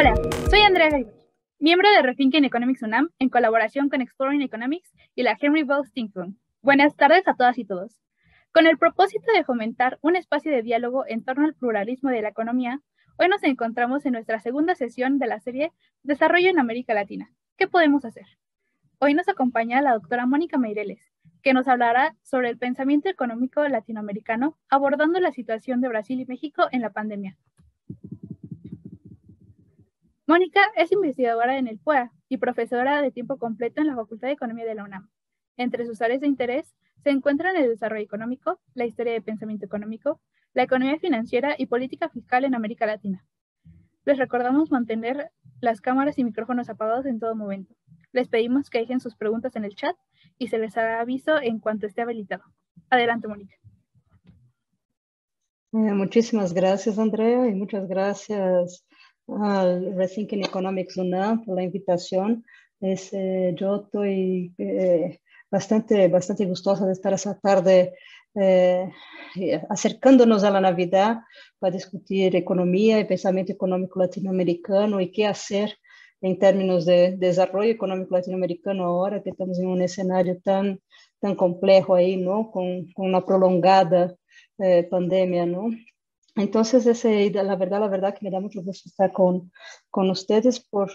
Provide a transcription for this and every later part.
Hola, soy Andrea Gaibay, miembro de Rethinking Economics UNAM en colaboración con Exploring Economics y la Henry Bowes Think Room. Buenas tardes a todas y todos. Con el propósito de fomentar un espacio de diálogo en torno al pluralismo de la economía, hoy nos encontramos en nuestra segunda sesión de la serie Desarrollo en América Latina. ¿Qué podemos hacer? Hoy nos acompaña la doctora Mónica Meireles, que nos hablará sobre el pensamiento económico latinoamericano abordando la situación de Brasil y México en la pandemia. Mónica es investigadora en el PUEA y profesora de tiempo completo en la Facultad de Economía de la UNAM. Entre sus áreas de interés se encuentran el desarrollo económico, la historia del pensamiento económico, la economía financiera y política fiscal en América Latina. Les recordamos mantener las cámaras y micrófonos apagados en todo momento. Les pedimos que dejen sus preguntas en el chat y se les hará aviso en cuanto esté habilitado. Adelante, Mónica. Muchísimas gracias, Andrea, y muchas gracias al Rethinking Economics UNAM por la invitación. Yo estoy bastante gustosa de estar esta tarde acercándonos a la Navidad para discutir economía y pensamiento económico latinoamericano y qué hacer en términos de desarrollo económico latinoamericano ahora que estamos en un escenario tan complejo ahí, ¿no? Con una prolongada pandemia, ¿no? Entonces, la verdad que me da mucho gusto estar con ustedes por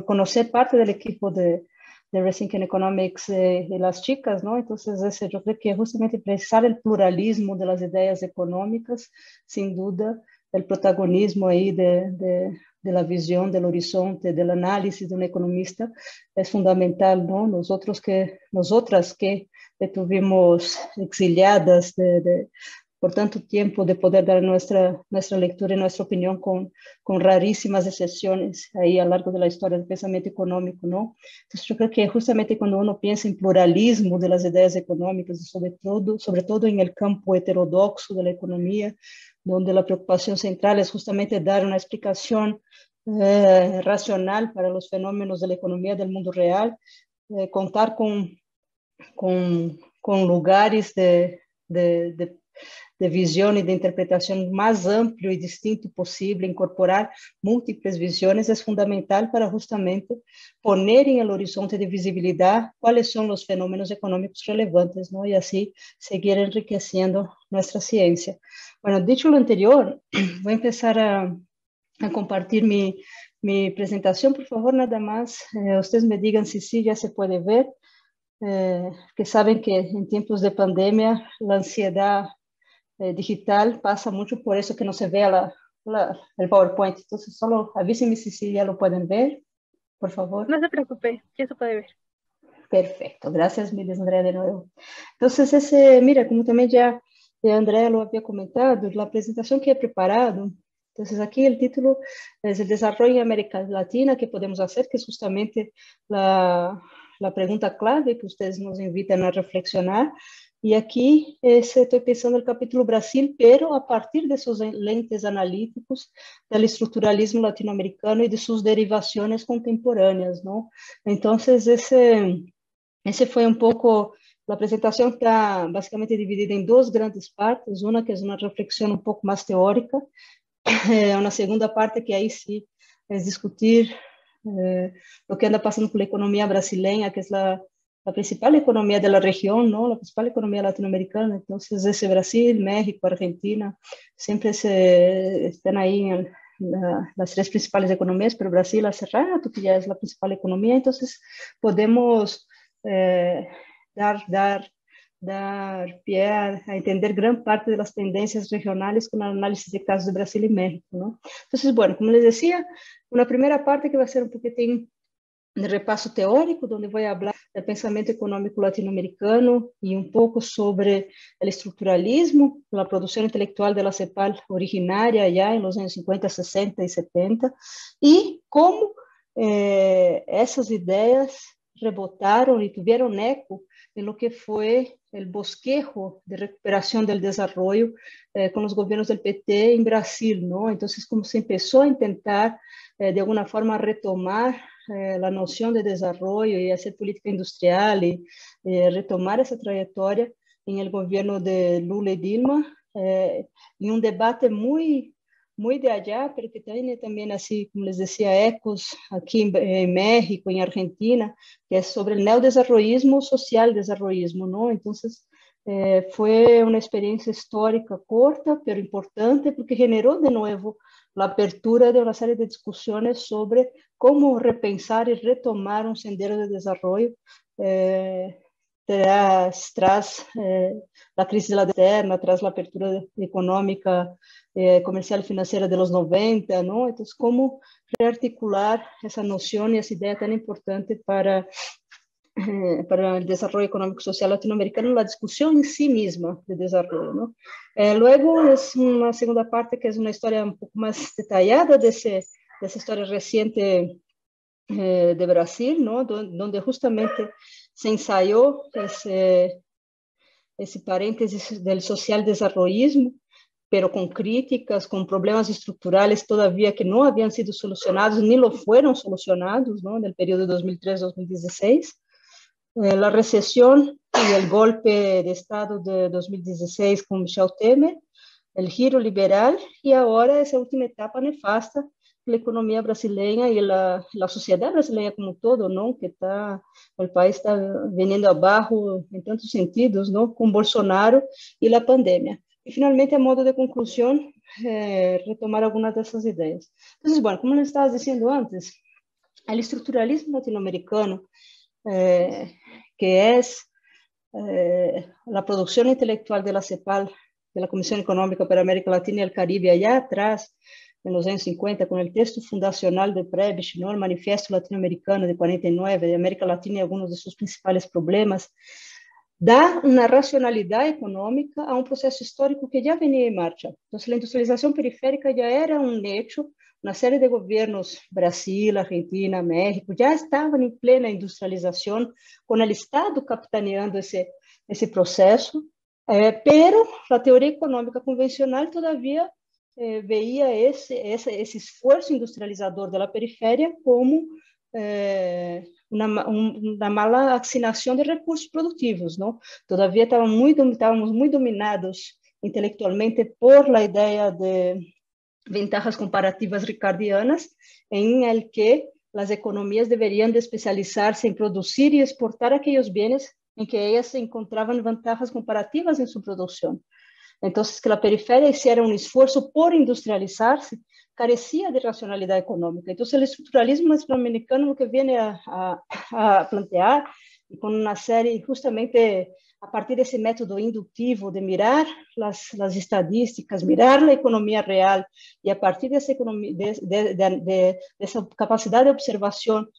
conocer parte del equipo de Rethinking Economics y las chicas, ¿no? Entonces, yo creo que justamente expresar el pluralismo de las ideas económicas, sin duda, el protagonismo ahí de la visión, del horizonte, del análisis de un economista es fundamental, ¿no? Nosotras que estuvimos exiliadas por tanto tiempo, de poder dar nuestra lectura y nuestra opinión con rarísimas excepciones ahí a lo largo de la historia del pensamiento económico, ¿no? Entonces, yo creo que justamente cuando uno piensa en pluralismo de las ideas económicas, y sobre todo en el campo heterodoxo de la economía, donde la preocupación central es justamente dar una explicación racional para los fenómenos de la economía del mundo real, contar con lugares de visión y de interpretación más amplio y distinto posible, incorporar múltiples visiones, es fundamental para justamente poner en el horizonte de visibilidad cuáles son los fenómenos económicos relevantes, ¿no? Y así seguir enriqueciendo nuestra ciencia. Bueno, dicho lo anterior, voy a empezar a compartir mi presentación. Por favor, nada más, ustedes me digan si sí ya se puede ver, que saben que en tiempos de pandemia la ansiedad digital pasa mucho por eso que no se ve el PowerPoint. Entonces, solo avísenme si ya lo pueden ver, por favor. No se preocupe, ya se puede ver. Perfecto, gracias, Miles, Andrea, de nuevo. Entonces, mira, como también ya Andrea lo había comentado, la presentación que he preparado, entonces aquí el título es el desarrollo en América Latina que podemos hacer, que es justamente la pregunta clave que ustedes nos invitan a reflexionar. Y aquí estoy pensando en el capítulo Brasil, pero a partir de esos lentes analíticos del estructuralismo latinoamericano y de sus derivaciones contemporáneas, ¿no? Entonces, ese fue un poco, la presentación está básicamente dividida en dos grandes partes, una que es una reflexión un poco más teórica, una segunda parte que ahí sí es discutir lo que anda pasando con la economía brasileña, que es la principal economía de la región, ¿no? La principal economía latinoamericana. Entonces, ese Brasil, México, Argentina, siempre están ahí en las tres principales economías, pero Brasil hace rato que ya es la principal economía, entonces podemos dar pie a entender gran parte de las tendencias regionales con el análisis de casos de Brasil y México, ¿no? Entonces, bueno, como les decía, una primera parte que va a ser un poquitín de repaso teórico, donde voy a hablar del pensamiento económico latinoamericano y un poco sobre el estructuralismo, la producción intelectual de la CEPAL originaria ya en los años 50, 60 y 70, y cómo esas ideas rebotaron y tuvieron eco en lo que fue el bosquejo de recuperación del desarrollo con los gobiernos del PT en Brasil, ¿no? Entonces, como se empezó a intentar de alguna forma retomar la noción de desarrollo y hacer política industrial y retomar esa trayectoria en el gobierno de Lula y Dilma, en un debate muy muy de allá, pero que tiene también, así como les decía, ecos aquí en México, en Argentina, que es sobre el neodesarrollismo, social desarrollismo, ¿no? Entonces, fue una experiencia histórica corta, pero importante, porque generó de nuevo la apertura de una serie de discusiones sobre cómo repensar y retomar un sendero de desarrollo tras la crisis de la eterna, tras la apertura económica, comercial y financiera de los 90, ¿no? Entonces, cómo rearticular esa noción y esa idea tan importante para el desarrollo económico social latinoamericano, la discusión en sí misma de desarrollo, ¿no? Luego es una segunda parte que es una historia un poco más detallada de esa historia reciente de Brasil, ¿no? Donde justamente se ensayó ese paréntesis del social desarrollismo, pero con críticas, con problemas estructurales todavía que no habían sido solucionados, ni lo fueron solucionados, ¿no? En el periodo 2003-2016. La recesión y el golpe de Estado de 2016 con Michel Temer, el giro liberal y ahora esa última etapa nefasta, la economía brasileña y la sociedad brasileña como todo, ¿no? Que el país está veniendo abajo en tantos sentidos, ¿no? Con Bolsonaro y la pandemia. Y finalmente, a modo de conclusión, retomar algunas de esas ideas. Entonces, bueno, como les estaba diciendo antes, el estructuralismo latinoamericano, que es la producción intelectual de la CEPAL, de la Comisión Económica para América Latina y el Caribe, allá atrás, en los años 50, con el texto fundacional de Prebisch, ¿no? El Manifiesto Latinoamericano de 49, de América Latina y algunos de sus principales problemas, da una racionalidad económica a un proceso histórico que ya venía en marcha. Entonces, la industrialización periférica ya era un hecho. Una serie de gobiernos, Brasil, Argentina, México, ya estaban en plena industrialización, con el Estado capitaneando ese proceso, pero la teoría económica convencional todavía veía ese esfuerzo industrializador de la periferia como una mala asignación de recursos productivos, ¿no? Todavía estábamos muy dominados intelectualmente por la idea de ventajas comparativas ricardianas, en el que las economías deberían de especializarse en producir y exportar aquellos bienes en que ellas encontraban ventajas comparativas en su producción. Entonces, que la periferia hiciera un esfuerzo por industrializarse carecía de racionalidad económica. Entonces, el estructuralismo latinoamericano lo que viene a plantear, y con una serie, justamente a partir de ese método inductivo de mirar las estadísticas, mirar la economía real, y a partir de esa capacidad de observación,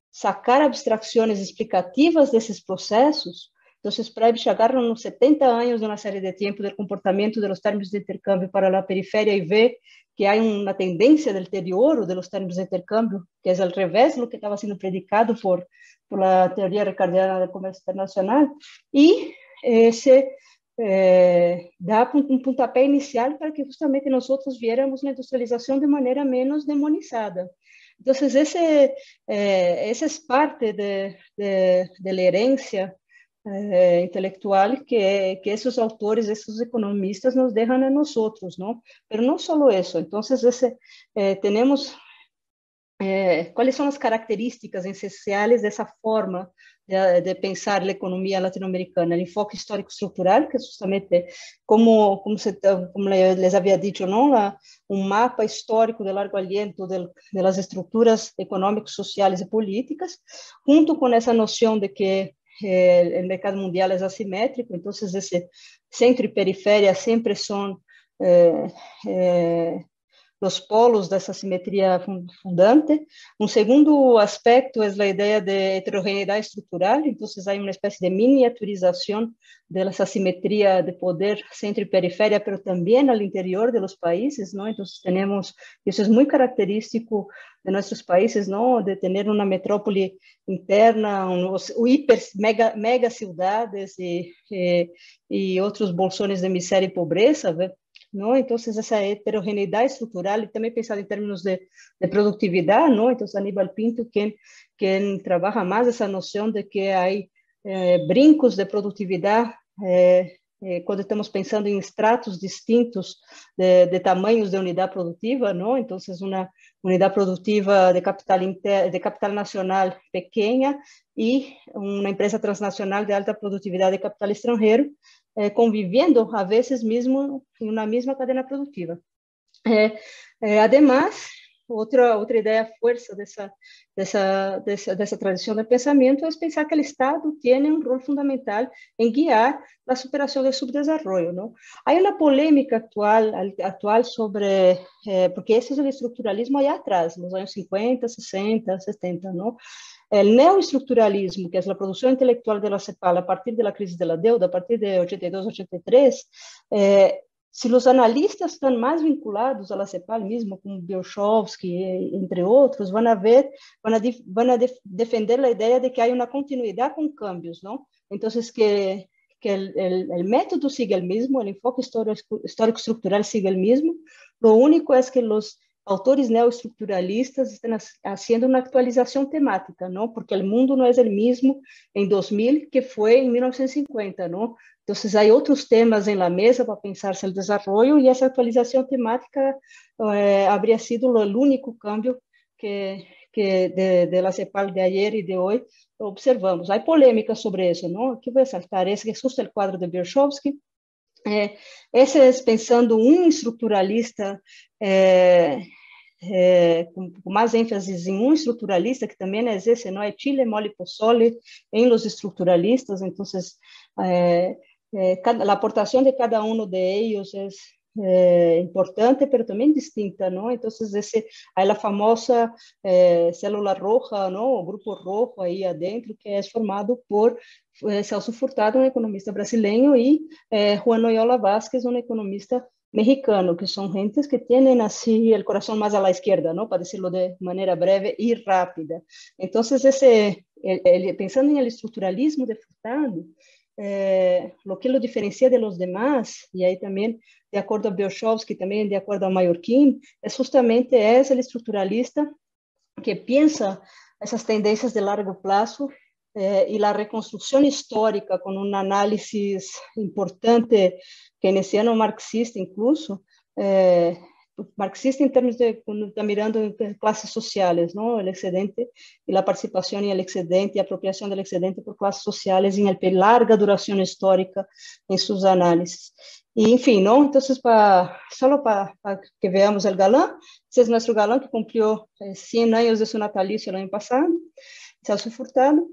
sacar abstracciones explicativas desses processos. Entonces, Prebisch agarra nos 70 anos de uma série de tempo do comportamento dos términos de intercâmbio para a periferia e vê que há uma tendência do deterioro dos términos de intercâmbio, que é ao revés do que estava sendo predicado por a teoria ricardiana do comércio internacional, e esse dá um pontapé inicial para que justamente nós viéramos a industrialização de maneira menos demonizada. Entonces, esa es parte de la herencia intelectual que esos autores, esos economistas nos dejan a nosotros, ¿no? Pero no solo eso. Entonces, tenemos cuáles son las características esenciales de esa forma de pensar la economía latinoamericana, el enfoque histórico-estructural, que es justamente como les había dicho, ¿no? Un mapa histórico de largo aliento de las estructuras económicas, sociales y políticas, junto con esa noción de que el mercado mundial es asimétrico, entonces ese centro y periferia siempre son los polos dessa simetria fundante. Um segundo aspecto é a ideia de heterogeneidade estrutural, então há uma espécie de miniaturização dessa simetria de poder centro e periferia, mas também no interior de los países, ¿no? Então temos, isso é muito característico de nossos países, ¿no? De ter uma metrópole interna, mega cidades e outros bolsones de miséria e pobreza, ¿ve? ¿No? Entonces, esa heterogeneidad estructural, y también pensado en términos de productividad, ¿no? Entonces, Aníbal Pinto, quien trabaja más esa noción de que hay brincos de productividad quando estamos pensando em estratos distintos de tamanhos de unidade produtiva, não? Então, uma unidade produtiva de capital nacional pequena e uma empresa transnacional de alta produtividade de capital estrangeiro, convivendo, a vezes, mesmo em uma mesma cadeia produtiva. Además, outra ideia força dessa tradição de pensamento é pensar que o Estado tem um rol fundamental em guiar a superação do subdesenvolvimento, não? Há uma polêmica atual sobre, porque esse é o estruturalismo aí atrás, nos anos 50, 60, 70, não? O neoestruturalismo, que é a produção intelectual da CEPAL a partir da crise da deuda, a partir de 82, 83, se os analistas estão mais vinculados à CEPAL mesmo, como Biochovsky, entre outros, vão defender a ideia de que há uma continuidade com cambios, não? Então, que o método siga o mesmo, o enfoque histórico-estrutural siga o mesmo, lo único é que os autores neoestruturalistas estão fazendo uma atualização temática, não? Porque o mundo não é o mesmo em 2000 que foi em 1950, não? Então, há outros temas em la mesa para pensar o desenvolvimento e essa atualização temática habría sido o único cambio que de la CEPAL de ayer e de hoje observamos. Há polêmica sobre isso, não? Aqui vou saltar esse que é justo o quadro de Biochovsky. Esse é pensando estruturalista com mais ênfase em estruturalista, que também é esse, não é Chile, mole, pozole, em los estruturalistas. Então, a aportação de cada de ellos é importante, mas também distinta, não? Então, a famosa célula roja, não? O grupo rojo aí adentro, que é formado por Celso Furtado, um economista brasileiro, e Juan Loyola Vázquez, um economista mexicano, que são gentes que têm assim o coração mais à esquerda, não? Para decirlo de maneira breve e rápida. Então, pensando em estruturalismo de Furtado, lo que lo diferencia de los demás, y ahí también, de acuerdo a Biochovsky, también de acuerdo a Mallorquín, justamente el estruturalista que piensa esas tendencias de largo plazo y la reconstrucción histórica con un análisis importante keynesiano marxista incluso, marxista em termos de quando está mirando classes sociais, não, o excedente e a participação em el excedente e a apropriação do excedente por classes sociais em larga duração histórica em suas análises. E enfim, não, então só para que veamos o galã, esse é nosso galã que cumpriu 100 anos de seu natalício no ano passado, Celso Furtado,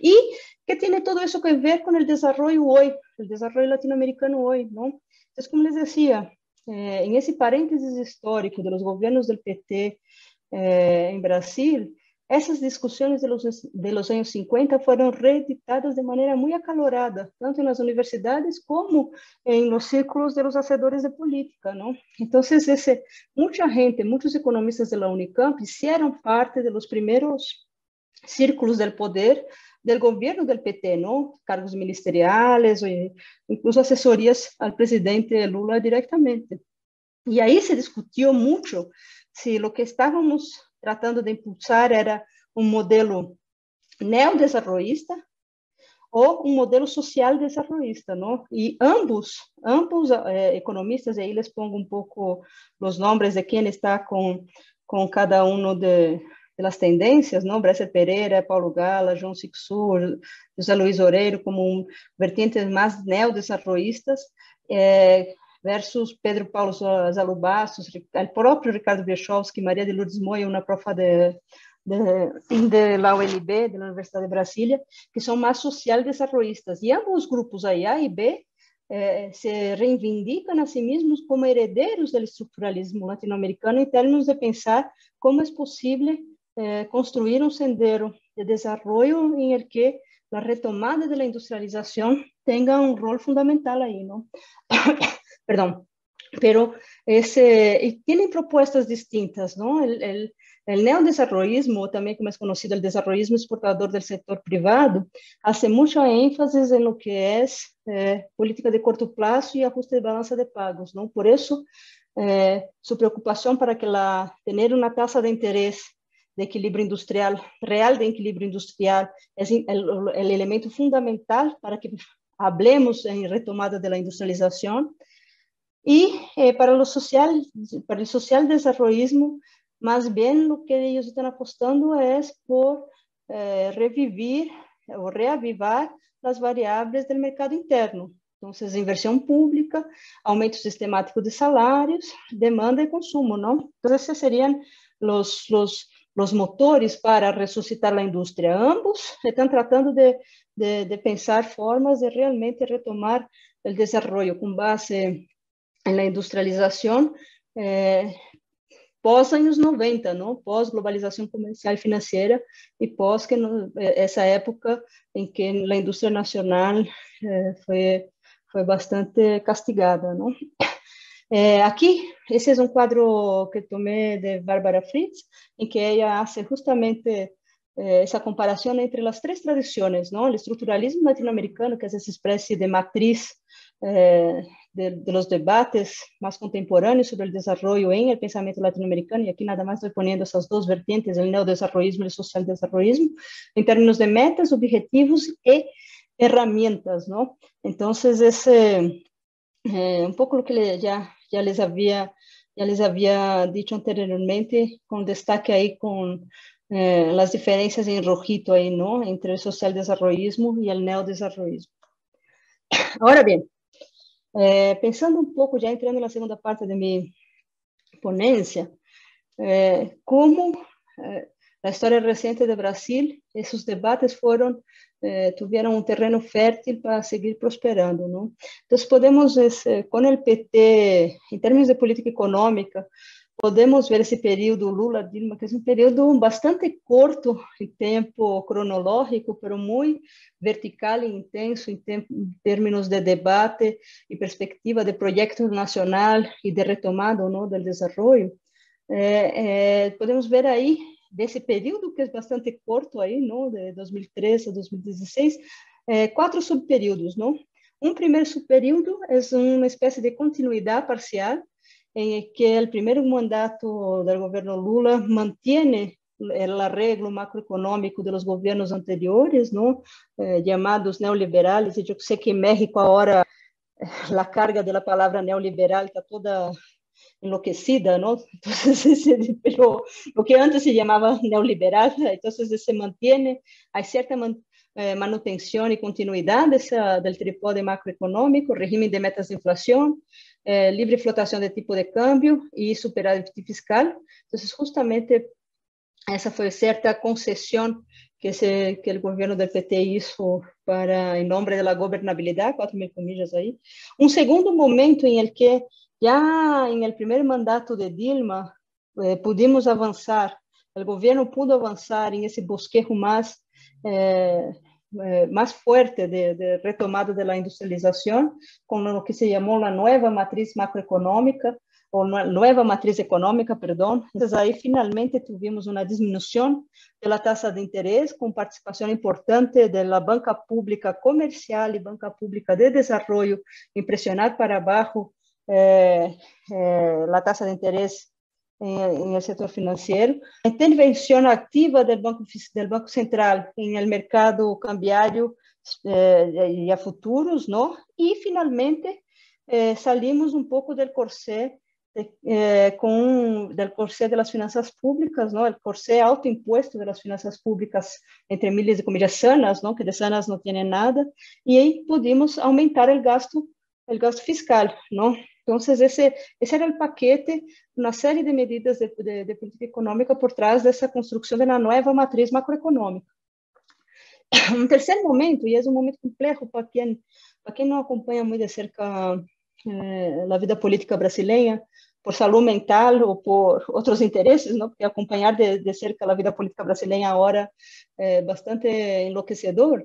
e que tem todo isso a ver com o desenvolvimento hoje, o desenvolvimento latino-americano hoje, não? Então, como les decía, en ese paréntesis histórico de los gobiernos del PT en Brasil, essas discussões de los años 50 foram reeditadas de maneira muito acalorada, tanto nas universidades como em los círculos de los hacedores de política, não? Então, muita gente, muitos economistas de la Unicamp hicieron parte de los primeros círculos del poder del gobierno del PT, ¿no? Cargos ministeriales, incluso asesorías al presidente Lula directamente. Y ahí se discutió mucho si lo que estábamos tratando de impulsar era un modelo neodesarrollista o un modelo social desarrollista, ¿no? Y ambos economistas, y ahí les pongo un poco los nombres de quién está con cada uno de las tendencias, ¿no? Bresser Pereira, Paulo Gala, João Sixur, José Luiz Oreiro, como vertientes más neodesarrollistas, versus Pedro Paulo Zalo Bastos, el propio Ricardo Biochovsky, Maria de Lourdes Moya, una profa de la UNB, de la Universidad de Brasilia, que son más social-desarrollistas. Y ambos grupos, A y B, se reivindican a sí mismos como herederos del estructuralismo latinoamericano en términos de pensar cómo es posible construir un sendero de desarrollo en el que la retomada de la industrialización tenga un rol fundamental ahí, ¿no? Perdón, pero tienen propuestas distintas, ¿no? El neodesarrollismo, también como es conocido el desarrollismo exportador del sector privado, hace mucha énfasis en lo que es política de corto plazo y ajuste de balanza de pagos, ¿no? Por eso, su preocupación para que tener una tasa de interés de equilíbrio industrial, real de equilíbrio industrial, é o elemento fundamental para que hablemos en retomada de la industrialización. Y para el social desarrollismo, más bien lo que ellos están apostando es por revivir o reavivar las variables del mercado interno. Entonces, inversión pública, aumento sistemático de salarios, demanda y consumo, ¿no? Entonces, esos serían los motores para resucitar la industria. Ambos están tratando de pensar formas de realmente retomar el desarrollo con base en la industrialización pós anos 90, não? Pós globalização comercial e financeira e pós essa época em que a indústria nacional foi bastante castigada, não? Aqui, esse é um quadro que tomei de Bárbara Fritz, em que ela faz justamente essa comparação entre as três tradições, não? O estruturalismo latino-americano, que é essa espécie de matriz de los debates más contemporáneos sobre el desarrollo en el pensamiento latinoamericano, y aquí nada más estoy poniendo esas dos vertientes, el neodesarrollismo y el social desarrollismo, en términos de metas, objetivos y herramientas, ¿no? Entonces, un poco lo que ya les había dicho anteriormente, con destaque ahí con las diferencias en rojito ahí, ¿no? Entre el social desarrollismo y el neodesarrollismo. Ahora bien, pensando um pouco, já entrando na segunda parte da minha ponência, como na história recente do Brasil, esses debates tiveram um terreno fértil para seguir prosperando, não? Então, podemos, com o PT, em termos de política econômica, podemos ver esse período Lula-Dilma, que é um período bastante curto em tempo cronológico, mas muito vertical e intenso em termos de debate e perspectiva de projeto nacional e de retomada do desenvolvimento. Podemos ver aí, desse período, que é bastante curto, aí, não? De 2013 a 2016, 4 subperíodos, não? Um primeiro subperíodo é uma espécie de continuidade parcial, en que el primer mandato del gobierno Lula mantiene el arreglo macroeconómico de los gobiernos anteriores, ¿no? Llamados neoliberales, y yo sé que en México ahora la carga de la palabra neoliberal está toda enloquecida, ¿no? Entonces, pero lo que antes se llamaba neoliberal, entonces se mantiene, hay cierta manutención y continuidad del trípode macroeconómico, régimen de metas de inflación, libre flotación de tipo de cambio y superávit fiscal. Entonces, justamente esa fue cierta concesión que el gobierno del PT hizo en nombre de la gobernabilidad, 4.000 comillas ahí. Un segundo momento en el que ya en el primer mandato de Dilma pudimos avanzar, el gobierno pudo avanzar en ese bosquejo más fuerte de retomada de la industrialización, con lo que se llamó la nueva matriz macroeconómica, o nueva matriz económica, perdón. Entonces, ahí finalmente tuvimos una disminución de la tasa de interés, con participación importante de la banca pública comercial y banca pública de desarrollo, impresionar para abajo la tasa de interés en el sector financiero, intervención activa del Banco Central en el mercado cambiario y a futuros, ¿no? Y finalmente salimos un poco del corsé del corsé de las finanzas públicas, ¿no? El corsé autoimpuesto de las finanzas públicas, entre miles de comillas, sanas, ¿no? Que de sanas no tienen nada, y ahí pudimos aumentar el gasto fiscal, ¿no? Entonces, ese era el paquete, una serie de medidas de política económica por trás dessa construção da nova matriz macroeconômica. Um terceiro momento, e é um momento complexo para quem não acompanha muito de cerca a vida política brasileira, por saúde mental ou por outros interesses, não? Porque acompanhar de cerca a vida política brasileira agora é bastante enlouquecedor.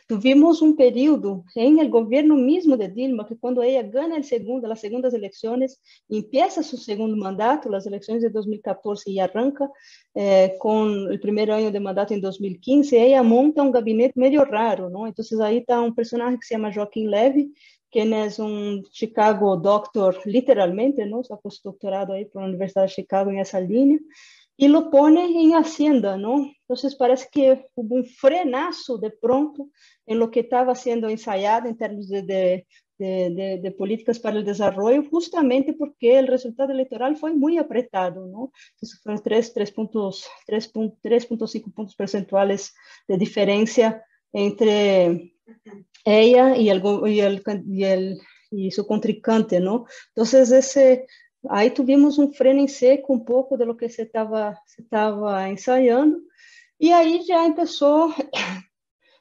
Tuvimos um período em el governo mesmo de Dilma, que quando ela ganha as segundas eleições, empieza seu segundo mandato, as eleições de 2014, e arranca com o primeiro ano de mandato em 2015, ela monta um gabinete meio raro, não? Então, aí está um personagem que se chama Joaquim Levy, que é um Chicago doctor, literalmente, não? Só postdoctorado aí para a Universidade de Chicago nessa linha, y lo pone en Hacienda, ¿no? Entonces parece que hubo un frenazo de pronto en lo que estaba siendo ensayado en términos de políticas para el desarrollo, justamente porque el resultado electoral fue muy apretado, ¿no? Entonces fueron 3.5 puntos percentuales de diferencia entre ella y su contrincante, ¿no? Entonces ahí tuvimos un freno en seco un poco de lo que se estaba ensayando, y ahí ya empezó,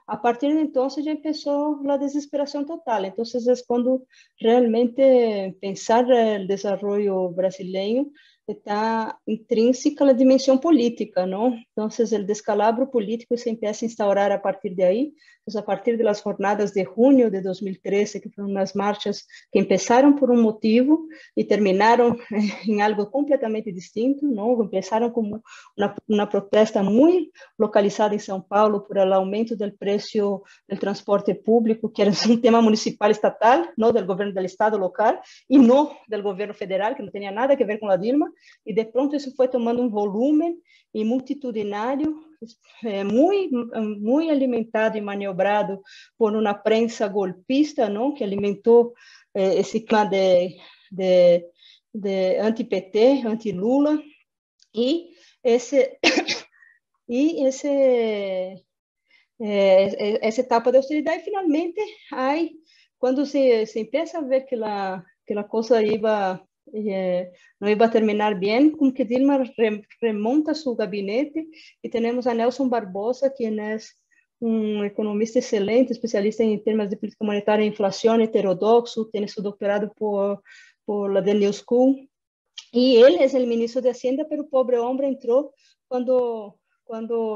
a partir de entonces ya empezó la desesperación total. Entonces es cuando realmente pensar el desarrollo brasileño está intrínseca la dimensión política, ¿no? Entonces el descalabro político se empieza a instaurar a partir de ahí. Entonces, a partir de las jornadas de junio de 2013, que fueron unas marchas que empezaron por un motivo y terminaron en algo completamente distinto, ¿no? Empezaron como una protesta muy localizada en São Paulo por el aumento del precio del transporte público, que era un tema municipal estatal, no del gobierno del estado local, y no del gobierno federal, que no tenía nada que ver con la Dilma, y de pronto eso fue tomando un volumen y multitudinario, muy alimentado y maniobrado por una prensa golpista, ¿no? Que alimentó ese clima de anti-PT, anti-Lula, y ese y esa etapa de austeridad. Y finalmente, cuando se empieza a ver que la cosa no iba a terminar bien, como que Dilma remonta su gabinete, y tenemos a Nelson Barbosa, quien es un economista excelente, especialista en temas de política monetaria e inflación, heterodoxo, tiene su doctorado por la The New School, y él es el ministro de Hacienda, pero pobre hombre entró cuando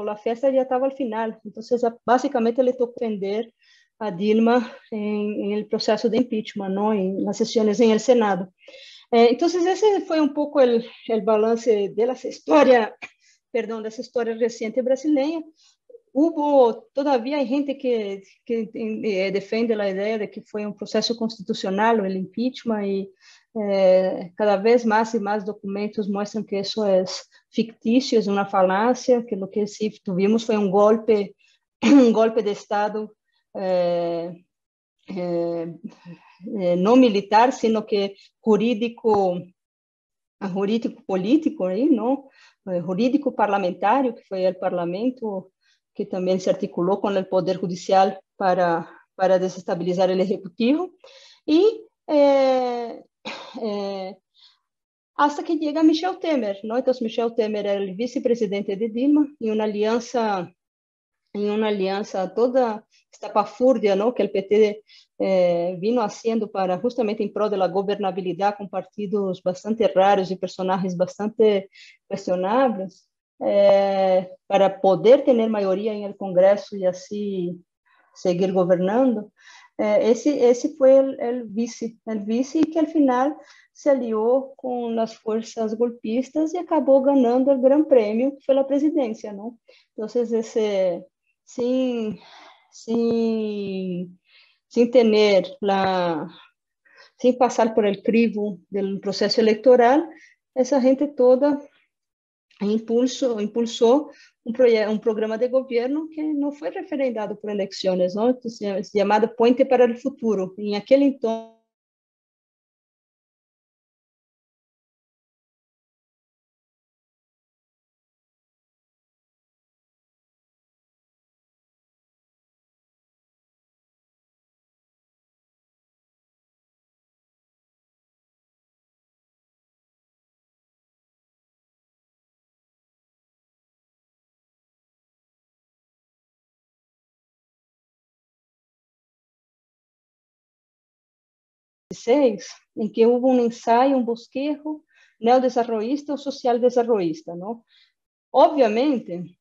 la fiesta ya estaba al final. Entonces, básicamente le tocó defender a Dilma en el proceso de impeachment, ¿no? En las sesiones en el Senado. Entonces, ese fue un poco el balance de de esa historia reciente brasileña. Todavía hay gente que defiende la idea de que fue un proceso constitucional, el impeachment, y cada vez más y más documentos muestran que eso es ficticio, es una falacia, que lo que sí tuvimos fue un golpe, un golpe de Estado, eh, eh, no militar, sino que jurídico político, aí, ¿no? Jurídico parlamentario, que fue el Parlamento, que también se articuló con el Poder Judicial para desestabilizar el Ejecutivo, y hasta que llega Michel Temer, ¿no? Entonces Michel Temer era el vicepresidente de Dilma, y una alianza toda estapafúrdia, ¿no? Que el PT vino haciendo para justamente en pro de la gobernabilidad, con partidos bastante raros y personajes bastante cuestionables, para poder tener mayoría en el Congreso y así seguir gobernando. Ese fue el vice que al final se alió con las fuerzas golpistas y acabó ganando el gran premio, que fue la presidencia, ¿no? Entonces, sin, sin, sin tener sin pasar por el crivo del proceso electoral, esa gente toda impulsó un programa de gobierno que no fue referendado por elecciones, ¿no? Entonces, es llamado Puente para el Futuro. En aquel entonces, en que hubo un ensayo, un bosquejo neodesarrollista o social desarrollista, ¿no? Obviamente,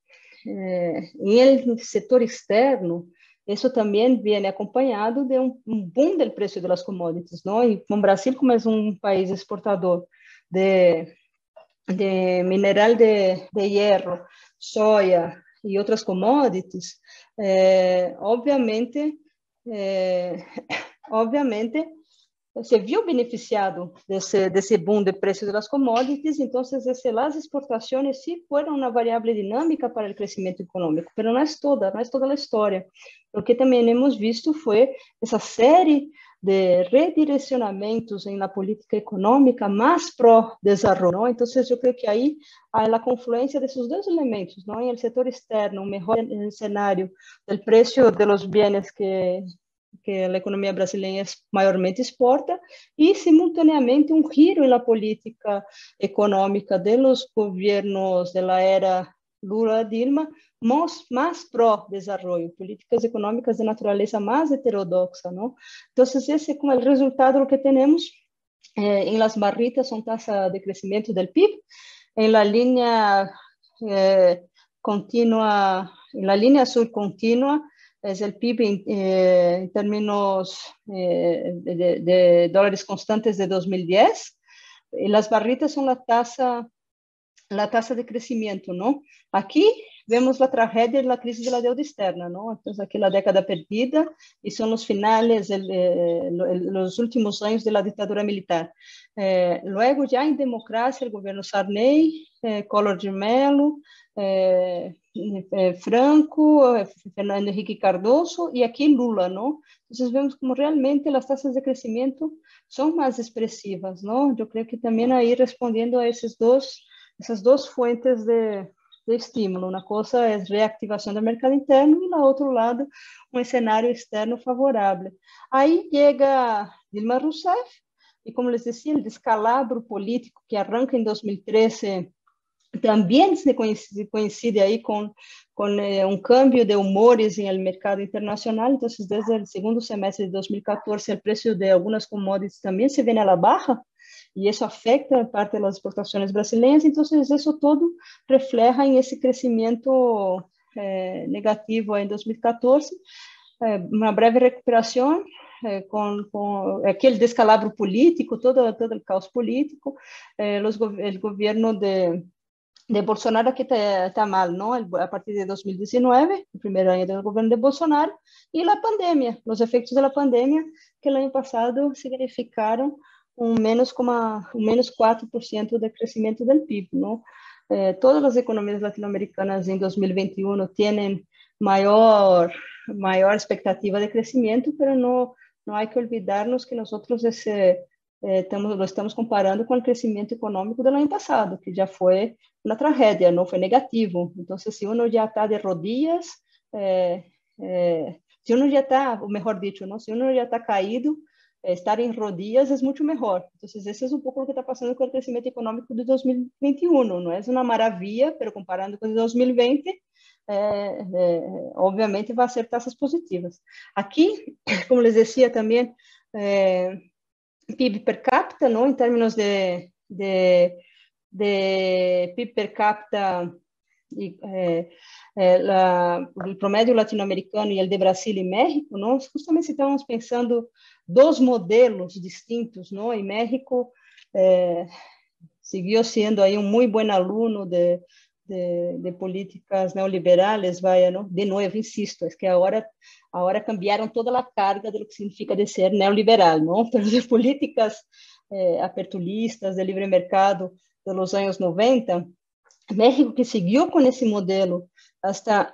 en el sector externo, eso también viene acompañado de un boom del precio de las commodities, ¿no? Y con Brasil, como es un país exportador de, de mineral de hierro, soya y otras commodities, obviamente, eh, obviamente se viu beneficiado desse boom de preços das commodities, então as exportações sí foram uma variável dinâmica para o crescimento econômico, mas não é toda a história. O que também hemos visto foi essa série de redirecionamentos na política econômica mais pró-desenvolvimento. Então, eu creio que aí há a confluência desses dois elementos, não? Em el setor externo, um melhor cenário do preço de los bienes que a economia brasileira maiormente exporta, e, simultaneamente, um giro na política econômica dos governos da era Lula-Dilma, mais pró-desenvolvimento, políticas econômicas de natureza mais heterodoxa, não? Então, esse é como o resultado do que temos em las barritas, uma taxa de crescimento do PIB, em la linha contínua, em la linha azul contínua, es el PIB en términos de dólares constantes de 2010, y las barritas son la tasa de crecimiento, ¿no? Aquí vemos la tragedia de la crisis de la deuda externa, ¿no? Entonces, aquí la década perdida y son los finales, los últimos años de la dictadura militar. Luego, ya en democracia, el gobierno Sarney, Collor de Mello, Franco, Fernando Henrique Cardoso e aqui Lula, não? Então, vemos como realmente as taxas de crescimento são mais expressivas, não? Eu creio que também aí respondendo a essas duas fontes de estímulo, uma coisa é reactivação do mercado interno e, no outro lado, um cenário externo favorável. Aí chega Dilma Rousseff e, como les decía, o descalabro político que arranca em 2013 também se coincide aí com um câmbio de humores no mercado internacional. Então, desde o segundo semestre de 2014, o preço de algumas commodities também se vem à baixa, e isso afeta parte das exportações brasileiras. Então, isso todo refleja em esse crescimento negativo em 2014, uma breve recuperação, com aquele descalabro político, todo o caos político, o governo de Bolsonaro aqui está mal, não? A partir de 2019, o primeiro ano do governo de Bolsonaro, e a pandemia, os efeitos da pandemia, que no ano passado significaram um menos 4% de crescimento do PIB, não? Todas as economias latino-americanas em 2021 têm maior expectativa de crescimento, mas não há que olvidarnos que nós estamos comparando com o crescimento econômico do ano passado, que já foi uma tragédia, não foi negativo. Então, se uno já está de rodillas, se uno já está, ou melhor dito, não, se uno já está caído, estar em rodillas é muito melhor. Então, esse é um pouco o que está passando com o crescimento econômico de 2021. Não é uma maravilha, mas comparando com 2020, obviamente vai ser taxas positivas. Aqui, como les decía também, PIB per capita, não? Em termos de PIB per capita, o promédio latino-americano e o de Brasil e México, não? Justamente estamos pensando dos modelos distintos, não? E México seguiu sendo aí muito bom aluno de políticas neoliberales, vaya, ¿no? De nuevo, insisto, es que ahora cambiaron toda la carga de lo que significa de ser neoliberal, ¿no? Pero de políticas aperturistas, de libre mercado de los años 90, México, que siguió con ese modelo hasta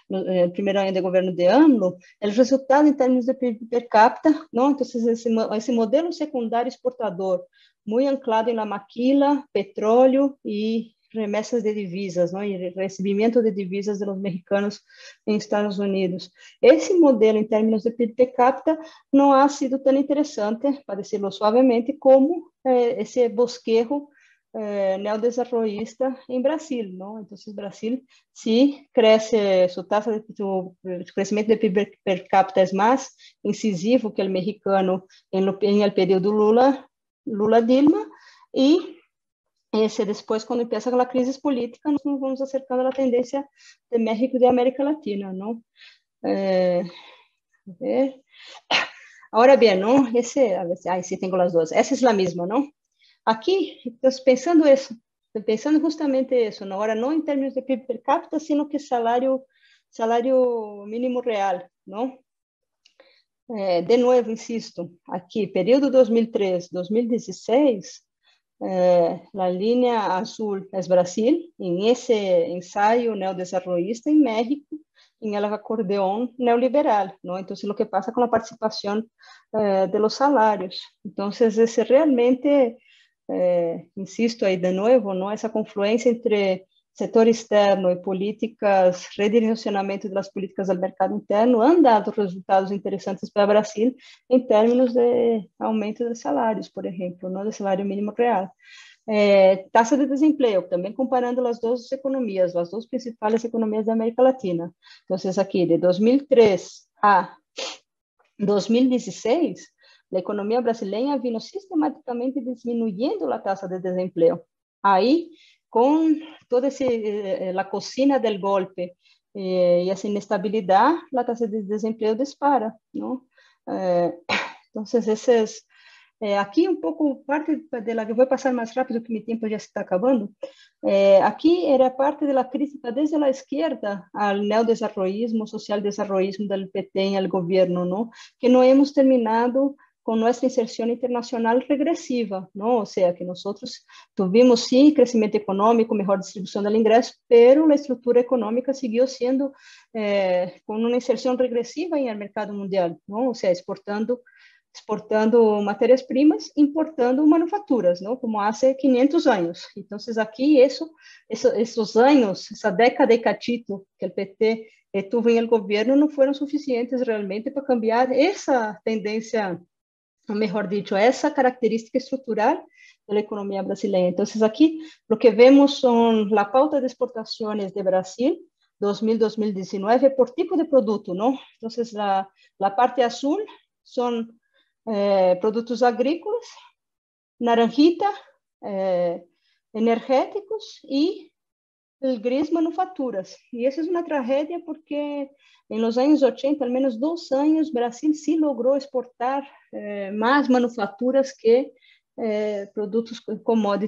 el primer año de gobierno de AMLO, el resultado en términos de PIB per capita, ¿no? Entonces, esse modelo secundário exportador, muy anclado en la maquila, petróleo y remessas de divisas, não? E recebimento de divisas dos mexicanos em Estados Unidos. Esse modelo, em termos de PIB per capita, não ha sido tão interessante, para decirlo suavemente, como esse bosquejo neodesenvolvista em Brasil, não? Então, Brasil, se cresce, sua taxa de crescimento de PIB per capita é mais incisivo que o mexicano em el período Lula-Dilma, e depois, quando começa a crise política, nós nos vamos acercando à tendência de México e de América Latina, não? Agora bem, não? Sí, tenho as duas. Essa é a mesma, não? Aqui, pensando justamente isso, não? Agora, não em termos de PIB per capita, sino que salário mínimo real, não? de nuevo, insisto, aquí, período 2003-2016, la línea azul es Brasil, en ese ensayo neodesarrollista en México, en el acordeón neoliberal, ¿no? Entonces, lo que pasa con la participación de los salarios. Entonces, ese realmente, insisto ahí de nuevo, ¿no? Esa confluencia entre setor externo e políticas, redirecionamento das políticas do mercado interno, han dado resultados interessantes para o Brasil em termos de aumento de salários, por exemplo, não do salário mínimo real. Taxa de desemprego, também comparando as duas economias, as duas principais economias da América Latina. Então, aqui, de 2003 a 2016, a economia brasileira vino sistematicamente disminuyendo a taxa de desemprego. Aí, con toda la cocina del golpe y esa inestabilidad, la tasa de desempleo dispara, ¿no? Entonces, ese es aquí un poco parte de la que voy a pasar más rápido, que mi tiempo ya se está acabando. Aquí era parte de la crítica desde la izquierda al neodesarrollismo, social desarrollismo del PT en el gobierno, ¿no? Que no hemos terminado con nuestra inserción internacional regresiva, ¿no? O sea, que nosotros tuvimos, sí, crecimiento económico, mejor distribución del ingreso, pero la estructura económica siguió siendo con una inserción regresiva en el mercado mundial, ¿no? O sea, exportando matérias-primas, importando manufaturas, ¿no? Como hace 500 años. Entonces, aquí esos años, esa década y cachito que el PT tuvo en el gobierno no fueron suficientes realmente para cambiar esa tendencia, o mejor dicho, essa característica estrutural da economia brasileira. Então, aqui, o que vemos são a pauta de exportações de Brasil 2000-2019 por tipo de produto, não? Então, a parte azul são produtos agrícolas, naranjita, energéticos e el gris manufaturas. E essa é uma tragédia porque em los anos 80, al menos 2 anos, Brasil sí logrou exportar mais manufaturas que produtos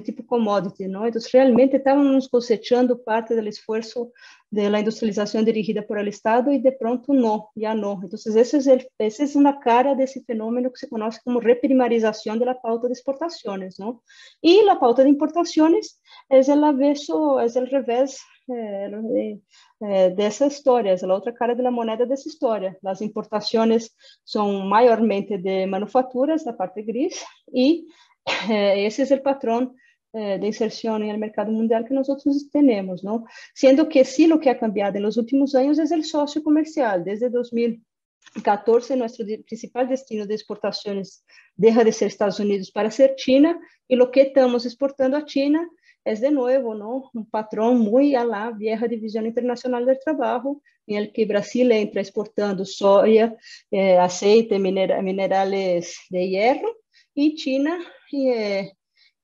tipo commodity, ¿no? Entonces, realmente estávamos cosechando parte del esfuerzo de la industrialización dirigida por el Estado y de pronto no, ya no. Entonces, esa es una cara de ese fenómeno que se conoce como reprimarización de la pauta de exportaciones, ¿no? Y la pauta de importaciones es el revés de essa história, essa é a outra cara da moeda dessa história. As importações são maiormente de manufaturas, da parte gris, e esse é o padrão de inserção no mercado mundial que nós temos, não? Sendo que sim, o que ha cambiado nos últimos anos é o sócio comercial. Desde 2014, nosso principal destino de exportações deixa de ser Estados Unidos para ser China, e o que estamos exportando a China es de nuevo, ¿no? Un patrón muy a la vieja División Internacional del Trabajo, en el que Brasil entra exportando soya, aceite, minerales de hierro, y China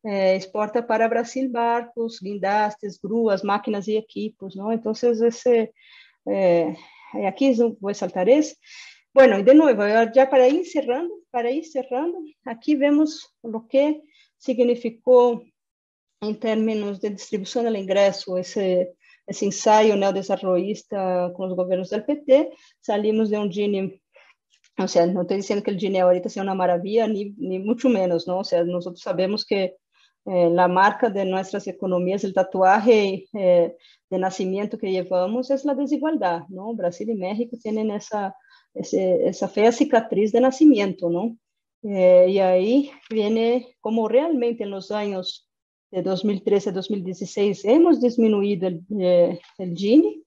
exporta para Brasil barcos, guindastes, grúas, máquinas y equipos, ¿no? Entonces, aquí voy a saltar ese. Bueno, y de nuevo, ya para ir cerrando, aquí vemos lo que significó em termos de distribuição do ingresso, esse ensaio neodesarrollista com os governos do PT, salimos de um Gini, ou seja, não estou dizendo que o Gini ahorita seja uma maravilha, nem muito menos, não? Ou seja, nós sabemos que a marca de nossas economias, o tatuaje de nascimento que levamos é a desigualdade, não? Brasil e México têm essa feia cicatriz de nascimento, não? E aí vem como realmente nos anos de 2013 a 2016 hemos disminuido el Gini,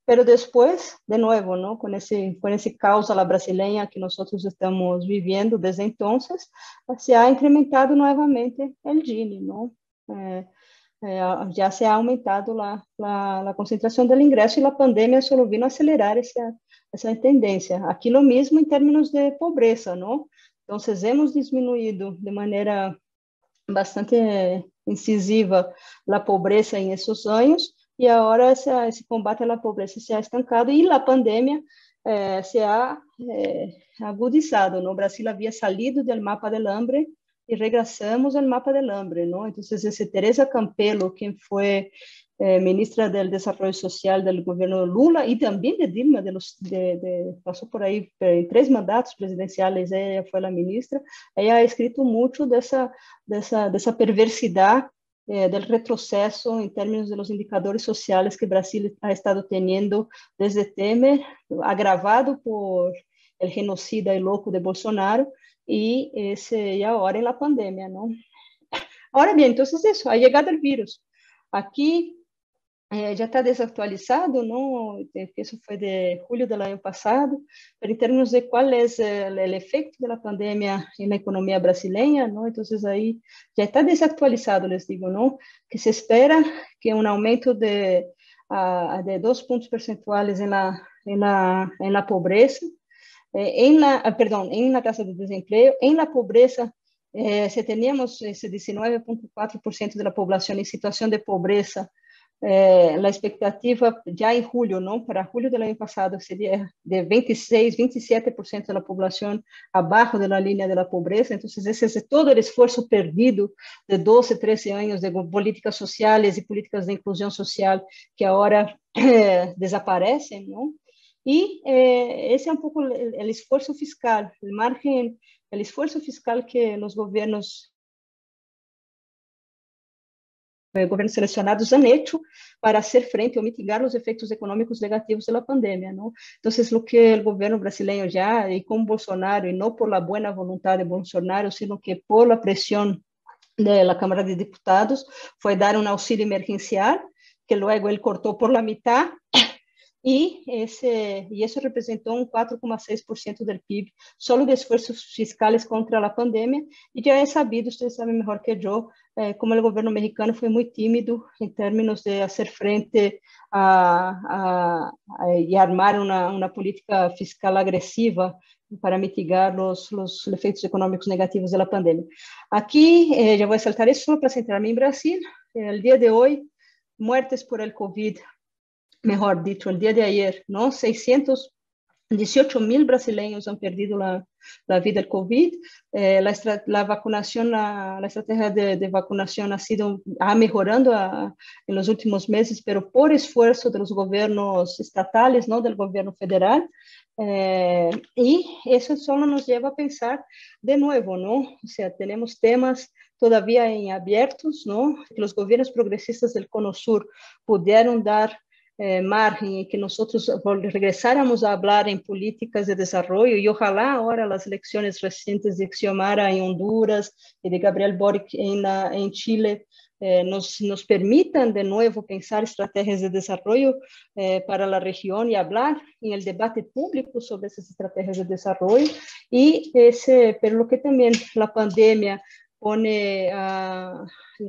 pero después, de nuevo, ¿no? Con ese caos a la brasileña que nosotros estamos viviendo desde entonces, se ha incrementado nuevamente el Gini, ¿no? Ya se ha aumentado la concentración del ingreso y la pandemia solo vino a acelerar esa tendencia. Aquí lo mismo en términos de pobreza, ¿no? Entonces hemos disminuido de manera bastante incisiva a pobreza em esses anos, e agora esse combate à pobreza se ha estancado e a pandemia se ha agudizado. No Brasil havia salido do mapa del hambre e regressamos ao mapa del hambre, não? Então, esse Teresa Campelo, quem foi ministra del Desarrollo Social del gobierno de Lula y también de Dilma, pasó por ahí en 3 mandatos presidenciales, ella fue la ministra. Ella ha escrito mucho de esa perversidad del retroceso en términos de los indicadores sociales que Brasil ha estado teniendo desde Temer, agravado por el genocida y loco de Bolsonaro y ahora en la pandemia, ¿no? Ahora bien, entonces eso, ha llegado el virus. Aquí já está desatualizado, não? Isso foi de julho do ano passado, mas em termos de qual é o efeito da pandemia na economia brasileira, não? Então, aí já está desatualizado, les digo, não? Que se espera que um aumento de 2 pontos percentuais na pobreza, em la tasa de desempleo, em la pobreza. Se teníamos esse 19,4% da população em situação de pobreza, a expectativa já em julho, não, para julho do ano passado, seria de 26, 27% da população abaixo da linha da pobreza. Então, esse é todo o esforço perdido de 12, 13 anos de políticas sociais e políticas de inclusão social que agora desaparecem, não? E esse é um pouco o esforço fiscal, o margem, o esforço fiscal que os governos selecionados han hecho para hacer frente ou mitigar os efeitos econômicos negativos da pandemia, ¿no? Entonces, lo que el gobierno brasileño ya, y con Bolsonaro, y no por la buena voluntad de Bolsonaro, sino que por la presión de la Cámara de Diputados, fue dar un auxilio emergencial, que luego él cortó por la mitad, e isso representou 4,6% do PIB, só de esforços fiscais contra a pandemia, e já é sabido, vocês sabem melhor que eu, como o governo americano foi muito tímido em termos de fazer frente e armar uma política fiscal agressiva para mitigar os efeitos econômicos negativos da pandemia. Aqui, já vou saltar isso só para centrar-me em Brasil. O dia de hoje, muertes por el COVID, mejor dicho, el día de ayer, ¿no? 618,000 brasileños han perdido la vida del COVID. La vacunación, la estrategia de vacunación ha mejorando en los últimos meses, pero por esfuerzo de los gobiernos estatales, ¿no? Del gobierno federal. Y eso solo nos lleva a pensar de nuevo, ¿no? O sea, tenemos temas todavía en abiertos, ¿no? Los gobiernos progresistas del Cono Sur pudieron dar margem em que nós regressáramos a falar em políticas de desenvolvimento e ojalá agora as eleições recentes de Xiomara em Honduras e de Gabriel Boric em Chile nos permitam de novo pensar estratégias de desenvolvimento para a região e falar em el debate público sobre essas estratégias de desenvolvimento e pelo que também a pandemia pone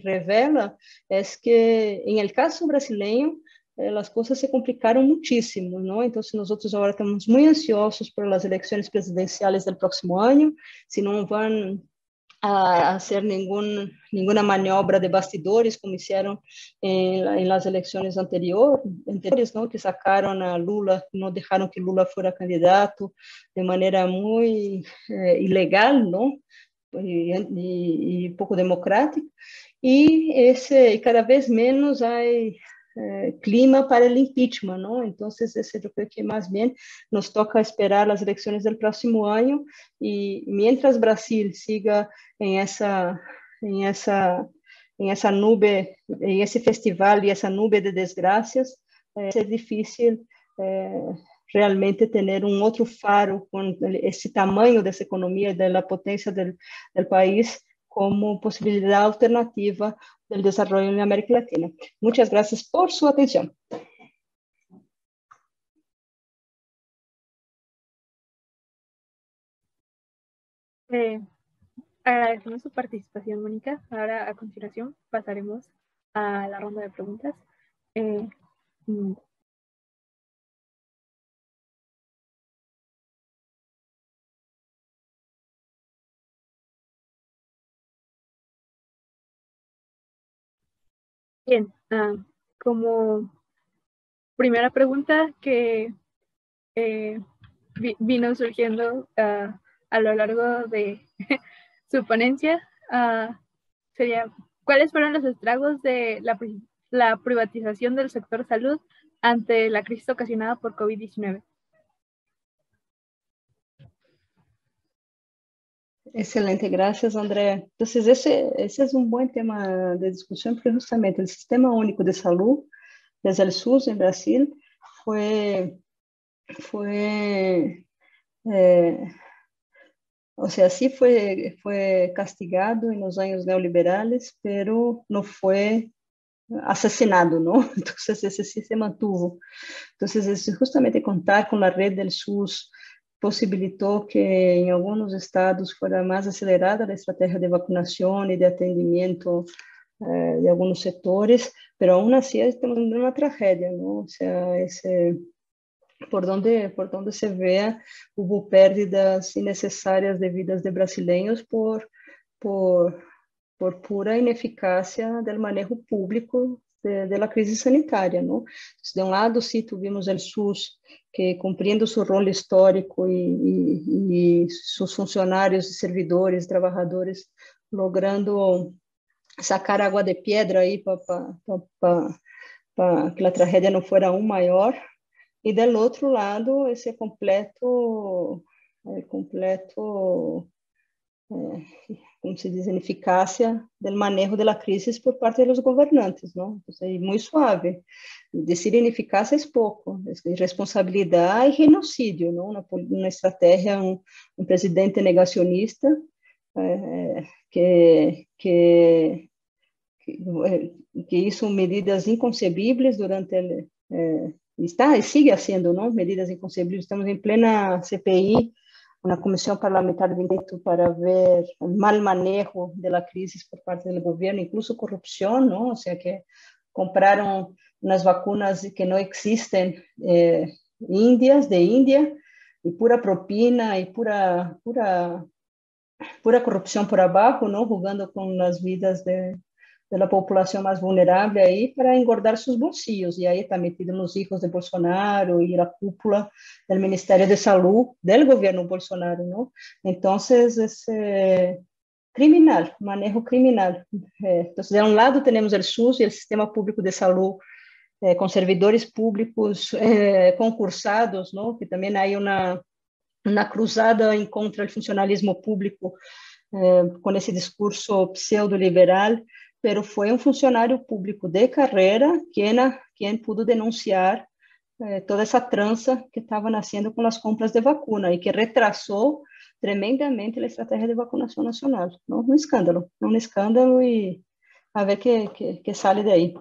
revela é que em el caso brasileiro as coisas se complicaram muitíssimo, não? Então, nós agora estamos muito ansiosos por as eleições presidenciais do próximo ano, se não vão fazer nenhuma maniobra de bastidores, como fizeram em las eleições anteriores, não? Que sacaram a Lula, não deixaram que Lula fosse candidato de maneira muito ilegal, não? E pouco democrática, e cada vez menos há clima para o impeachment, não? Então, eu creio que mais bem nos toca esperar as eleições do próximo ano e, mientras Brasil siga em essa nube, em esse festival e essa nube de desgraças, é difícil realmente ter outro faro com esse tamanho dessa economia e da potência do país como possibilidade alternativa do desenvolvimento na América Latina. Muchas gracias por su atención. Agradecemos su participación, Mónica. Ahora, a continuación, pasaremos a la ronda de preguntas. Bien, como primera pregunta que vino surgiendo a lo largo de su ponencia sería, ¿cuáles fueron los estragos de la la privatización del sector salud ante la crisis ocasionada por COVID-19. Excelente, gracias, André. Entonces, ese es un buen tema de discusión, porque justamente el Sistema Único de Salud, desde el SUS en Brasil, fue o sea, sí fue castigado en los años neoliberales, pero no fue asesinado, ¿no? Entonces, ese sí se mantuvo. Entonces, es justamente contar con la red del SUS posibilitó que en algunos estados fuera más acelerada la estrategia de vacunación y de atendimiento de algunos sectores, pero aún así estamos en una tragedia, ¿no? O sea, por donde se vea, hubo pérdidas innecesarias de vidas de brasileños por, por pura ineficácia do manejo público da crise sanitária, não? De um lado, sim, tivemos o SUS, que cumprindo seu rol histórico e seus funcionários, servidores, trabalhadores, logrando sacar água de pedra aí para que a tragédia não fosse aún maior. E do outro lado, esse completo como se diz, ineficácia do manejo da crise por parte dos governantes, não? Então, é muito suave. Decir ineficácia é pouco, é responsabilidade e genocídio, não? Na estratégia, um presidente negacionista que hizo medidas inconcebíveis durante está e sigue haciendo, não? Medidas inconcebíveis. Estamos em plena CPI, uma comissão parlamentar de inquérito para ver o mal manejo da crise por parte do governo, incluso corrupção, não? Ou seja, que compraram umas vacinas que não existem, índias, de Índia, e pura propina e pura corrupção por abaixo, não? Jugando com as vidas da população mais vulnerável aí para engordar seus bolsillos. E aí está metido nos hijos de Bolsonaro e a cúpula do Ministério de Saúde do governo Bolsonaro, não? Então, é criminal, manejo criminal. Então, de um lado, temos o SUS e o Sistema Público de Saúde com servidores públicos concursados, não? Que também há uma cruzada em contra o funcionalismo público com esse discurso pseudo-liberal, pero foi um funcionário público de carreira quem pudo denunciar toda essa trança que estava nascendo com as compras de vacuna e que retrasou tremendamente a estratégia de vacunação nacional. Não um escândalo e a ver que sale daí.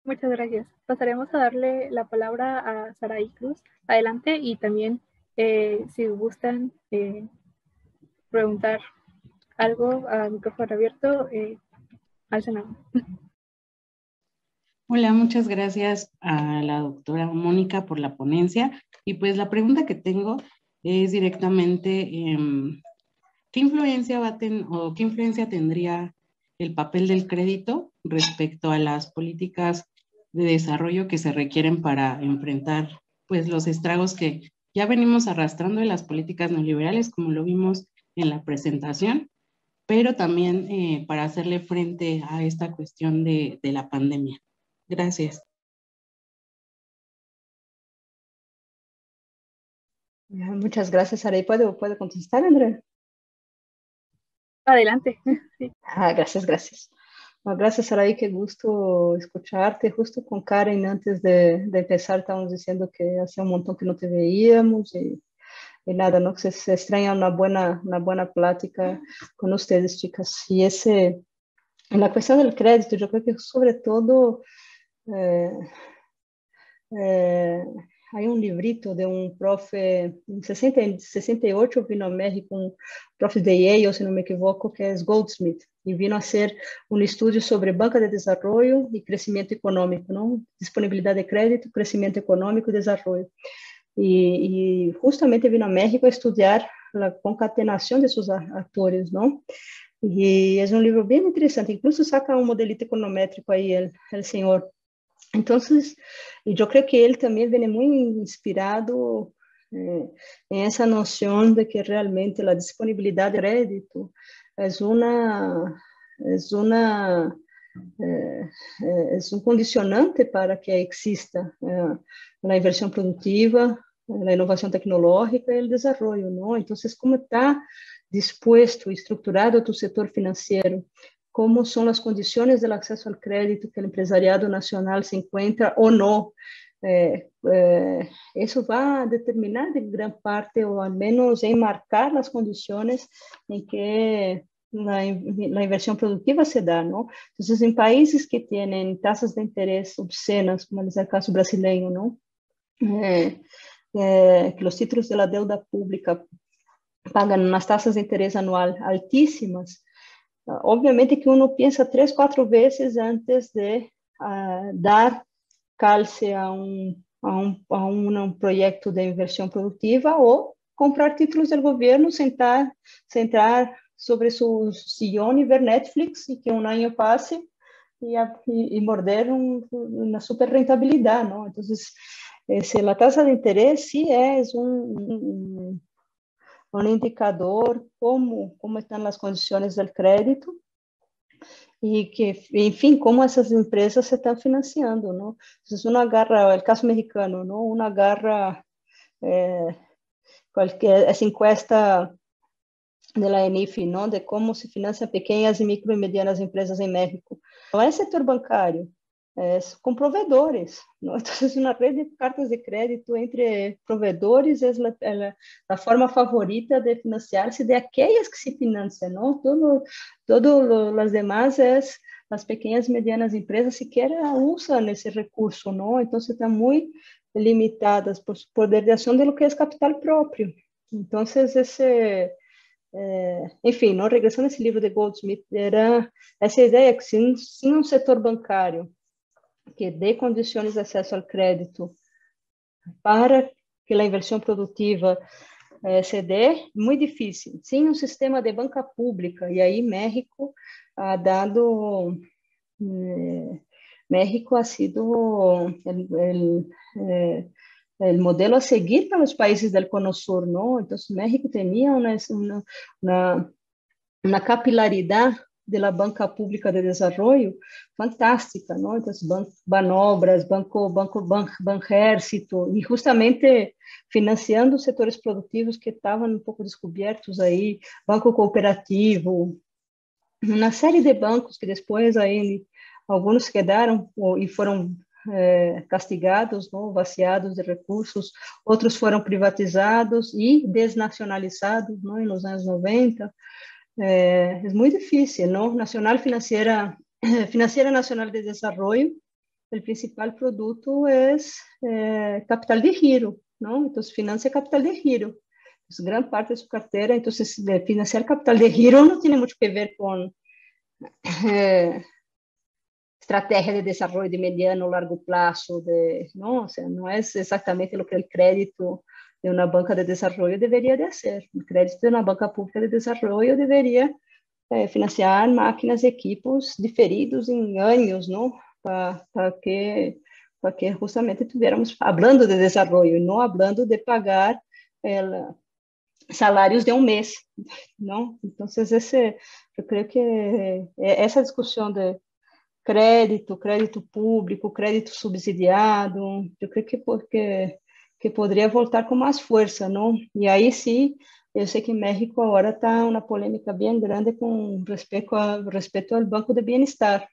Muchas gracias. Pasaremos a darle la palabra a Saraí Cruz. Adelante y también si gustan preguntar algo a micrófono abierto al Senado. Hola, muchas gracias a la doctora Mónica por la ponencia. Y pues la pregunta que tengo es directamente, ¿qué influencia tendría el papel del crédito respecto a las políticas de desarrollo que se requieren para enfrentar pues los estragos que ya venimos arrastrando en las políticas neoliberales, como lo vimos en la presentación, pero también para hacerle frente a esta cuestión de la pandemia? Gracias. Muchas gracias, Saraí. ¿Puedo contestar, André? Adelante. Sí. Gracias. Bueno, gracias, Saraí, qué gusto escucharte. Justo con Karen, antes de empezar, estábamos diciendo que hacía un montón que no te veíamos y nada, ¿no? Que se extraña una buena plática con ustedes, chicas. Y en la cuestión del crédito, yo creo que sobre todo hay un librito de un profe, en 68 vino a México, un profe de Yale, si no me equivoco, que es Goldsmith, y vino a hacer un estudio sobre banca de desarrollo y crecimiento económico, ¿no? Disponibilidad de crédito, crecimiento económico y desarrollo. Y justamente vino a México a estudiar la concatenación de sus actores, ¿no? Y es un libro bien interesante, incluso saca un modelito econométrico ahí el señor. Entonces, yo creo que él también viene muy inspirado en esa noción de que realmente la disponibilidad de crédito es una es un condicionante para que exista la inversión productiva, la innovación tecnológica y el desarrollo, ¿no? Entonces, ¿cómo está dispuesto y estructurado tu sector financiero? ¿Cómo son las condiciones del acceso al crédito que el empresariado nacional se encuentra o no? Eso va a determinar en gran parte, o al menos enmarcar las condiciones en que la inversión productiva se da, ¿no? Entonces, en países que tienen tasas de interés obscenas, como es el caso brasileño, ¿no? Que los títulos de la deuda pública pagan unas tasas de interés anual altísimas, obviamente que uno piensa 3, 4 veces antes de dar calce a un proyecto de inversión productiva o comprar títulos del gobierno, sentar sobre su sillón y ver Netflix y que un año pase y morder una super rentabilidad, ¿no? Entonces, la tasa de interés sí es un indicador como están las condiciones del crédito y que, enfim, como essas empresas se estão financiando, não? Entonces, uno agarra, el caso mexicano, ¿no? Uno agarra essa encuesta de la ENIFI, ¿no? De cómo se financian pequeñas y micro y medianas empresas en México. No es sector bancario, es con proveedores, ¿no? Entonces, una red de cartas de crédito entre proveedores es la forma favorita de financiarse de aquellas que se financian, ¿no? Todo las demás es las pequeñas y medianas empresas siquiera usan ese recurso, ¿no? Entonces, están muy limitadas por su poder de acción de lo que es capital propio. Entonces, enfim, não, regressando a esse livro de Goldsmith, era essa ideia que sem um setor bancário que dê condições de acesso ao crédito para que a inversão produtiva se dê, muito difícil. Sem um sistema de banca pública, e aí México ha dado... México ha sido el modelo a seguir para los países del Cono Sur, ¿no? Entonces, México tenía una capilaridad de la banca pública de desarrollo fantástica, ¿no? Entonces, Banobras, Banjército, y justamente financiando sectores productivos que estaban un poco descubiertos ahí, Banco Cooperativo, una serie de bancos que después ahí algunos quedaron y fueron castigados, ¿no? Vaciados de recursos, outros foram privatizados e desnacionalizados, ¿no? En los años 90. Es muy difícil, ¿no? Financiera Nacional de Desarrollo, el principal producto es capital de giro, ¿no? Entonces, financia capital de giro. Es gran parte de su cartera. Entonces, financiar capital de giro no tiene mucho que ver con estrategia de desarrollo de mediano o largo plazo, ¿no? O sea, no es exactamente lo que el crédito de una banca de desarrollo debería de hacer. El crédito de una banca pública de desarrollo debería financiar máquinas y equipos diferidos en años, ¿no? Para que justamente estuviéramos hablando de desarrollo, no hablando de pagar salarios de un mes, ¿no? Entonces, yo creo que esa discusión de crédito público, crédito subsidiado, eu creio que poderia voltar com mais força, não? E aí sim, eu sei que em México agora está uma polêmica bem grande com respeito ao Banco de Bienestar.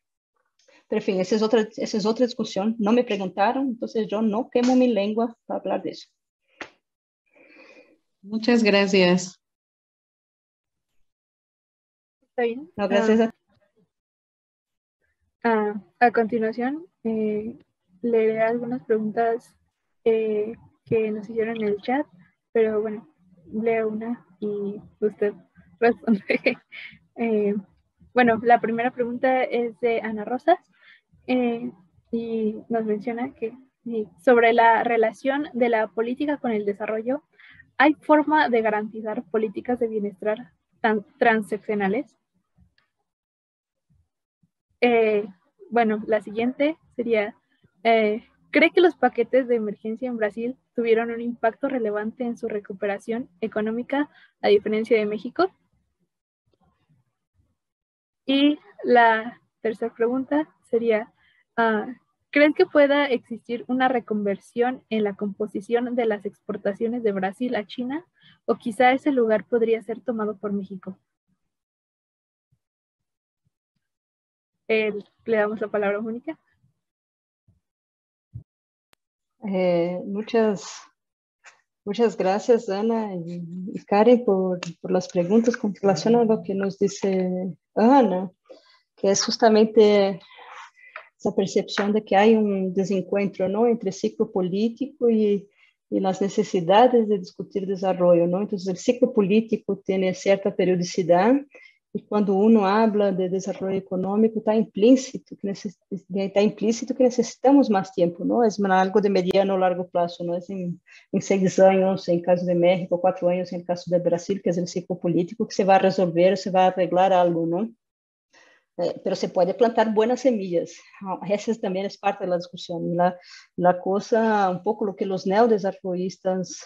Pero, enfim, essa é outra discussão. Não me perguntaram, então eu não queimo minha língua para falar disso. Muchas gracias. Está bien. No, gracias a continuación, leeré algunas preguntas que nos hicieron en el chat, pero bueno, leo una y usted responde. Bueno, la primera pregunta es de Ana Rosas y nos menciona que sobre la relación de la política con el desarrollo, ¿hay forma de garantizar políticas de bienestar transaccionales? Bueno, la siguiente sería, ¿cree que los paquetes de emergencia en Brasil tuvieron un impacto relevante en su recuperación económica a diferencia de México? Y La tercera pregunta sería, ¿creen que pueda existir una reconversión en la composición de las exportaciones de Brasil a China? ¿O quizá ese lugar podría ser tomado por México? Le damos la palabra a Mónica. Muchas gracias, Ana y Karen, por las preguntas con relación a lo que nos dice Ana, que es justamente esa percepción de que hay un desencuentro, ¿no?, entre ciclo político y las necesidades de discutir desarrollo, ¿no? Entonces, el ciclo político tiene cierta periodicidad y cuando uno habla de desarrollo económico está implícito que necesitamos más tiempo, ¿no? Es algo de mediano o largo plazo, ¿no? Es en 6 años en el caso de México, 4 años en el caso de Brasil, que es el ciclo político, que se va a resolver, se va a arreglar algo, ¿no? Pero se puede plantar buenas semillas. Esa también es parte de la discusión. La cosa, un poco lo que los neodesarrollistas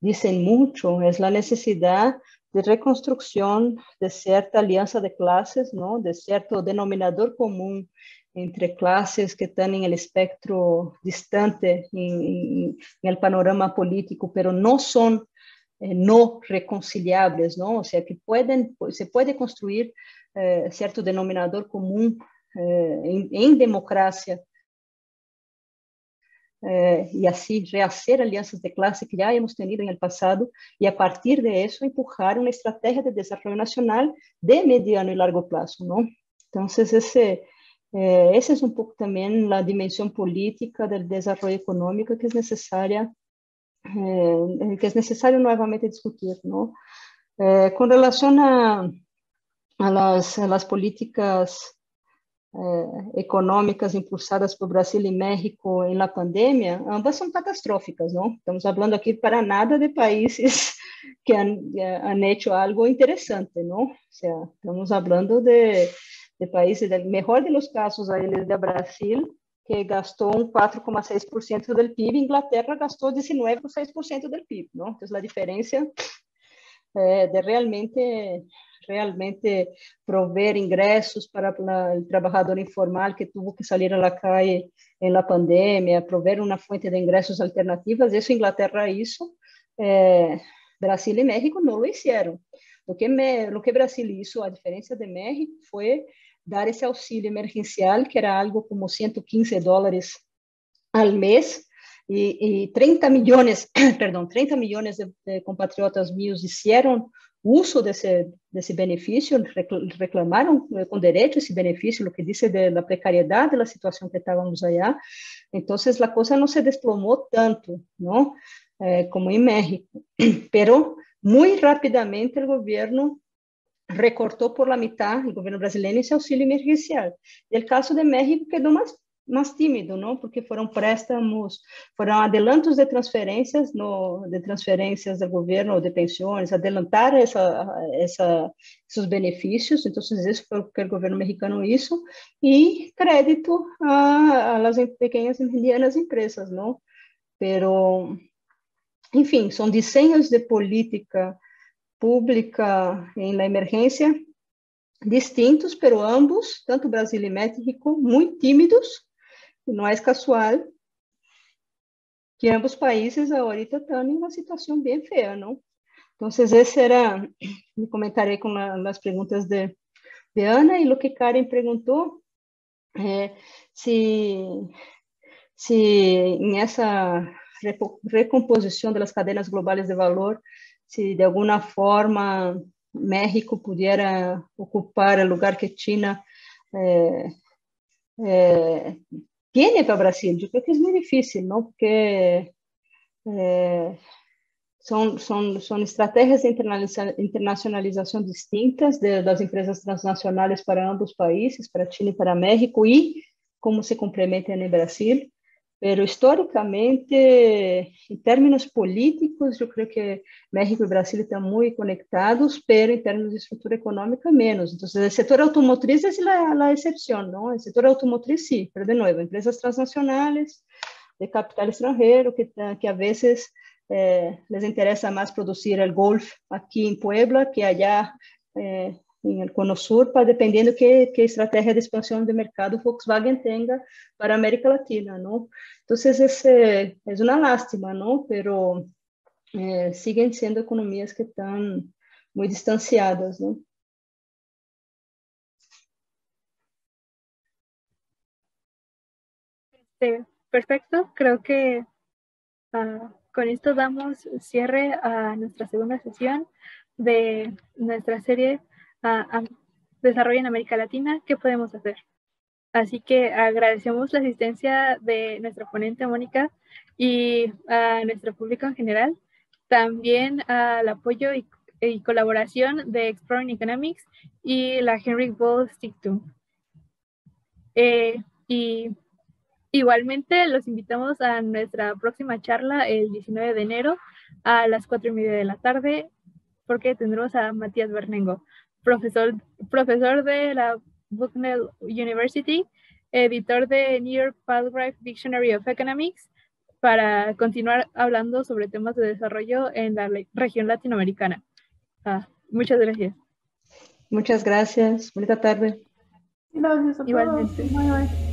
dicen mucho, es la necesidad de reconstrucción de cierta alianza de clases, ¿no?, de cierto denominador común entre clases que están en el espectro distante en el panorama político, pero no son no reconciliables, ¿no? O sea, que se puede construir cierto denominador común en democracia y así rehacer alianzas de clase que ya hemos tenido en el pasado y a partir de eso empujar una estrategia de desarrollo nacional de mediano y largo plazo, ¿no? Entonces, esa es un poco también la dimensión política del desarrollo económico que es necesario nuevamente discutir, ¿no? Con relación a las políticas económicas impulsadas por Brasil y México en la pandemia, ambas son catastróficas, ¿no? Estamos hablando aquí para nada de países que han hecho algo interesante, ¿no? O sea, estamos hablando de países, del mejor de los casos, ahí de Brasil, que gastou 4,6% del PIB, Inglaterra gastou 19,6% del PIB, ¿no? Entonces, la diferencia de realmente prover ingressos para el trabajador informal que tuvo que salir a la calle en la pandemia, prover una fuente de ingresos alternativas, eso Inglaterra hizo, Brasil y México no lo hicieron. Lo que Brasil hizo, a diferencia de México, fue dar ese auxilio emergencial, que era algo como $115 al mes, y 30 millones, perdón, 30 millones de compatriotas míos hicieron uso de ese beneficio, reclamaron con derecho ese beneficio, lo que dice de la precariedad de la situación que estábamos allá. Entonces, la cosa no se desplomó tanto, ¿no? Como en México, pero muy rápidamente el gobierno recortó por la mitad, el gobierno brasileño, ese auxilio emergencial. Y el caso de México quedó más tímido, ¿no? Porque fueron préstamos, fueron adelantos de transferencias, de transferencias del gobierno, de pensiones, adelantar esos beneficios. Entonces, eso fue lo que el gobierno mexicano hizo, y crédito a las pequeñas y medianas empresas, ¿no? Pero, en fin, son diseños de política pública en la emergencia distintos, pero ambos, tanto Brasil y México, muy tímidos. No es casual que ambos países ahorita están en una situación bien fea, ¿no? Entonces, ese era mi comentario con las preguntas de Ana, y lo que Karen preguntó, si en esa recomposición de las cadenas globales de valor, si de alguna forma México pudiera ocupar el lugar que China tiene para Brasil. Yo creo que es muy difícil, ¿no? Porque son estrategias de internacionalización distintas de las empresas transnacionales para ambos países, para Chile y para México, y cómo se complementan en Brasil. Pero históricamente, en términos políticos, yo creo que México y Brasil están muy conectados, pero en términos de estructura económica menos. Entonces, el sector automotriz es la excepción, ¿no? El sector automotriz sí, pero de nuevo, empresas transnacionales de capital extranjero que a veces les interesa más producir el Golf aquí en Puebla que allá en el Cono Sur, dependiendo qué estrategia de expansión de mercado Volkswagen tenga para América Latina, ¿no? Entonces, es una lástima, ¿no? Pero siguen siendo economías que están muy distanciadas, ¿no? Perfecto, creo que con esto damos cierre a nuestra segunda sesión de nuestra serie Desarrollo en América Latina, ¿qué podemos hacer? Así que agradecemos la asistencia de nuestra ponente Mónica y a nuestro público en general, también al apoyo y colaboración de Exploring Economics y la Heinrich Böll Stiftung. Y igualmente los invitamos a nuestra próxima charla el 19 de enero a las 4:30 de la tarde, porque tendremos a Matías Bernengo, profesor de la Bucknell University, editor de New York Palgrave Dictionary of Economics, para continuar hablando sobre temas de desarrollo en la región latinoamericana. Muchas gracias. Muchas gracias. Bonita tarde. Gracias a todos. Igualmente. Bye, bye.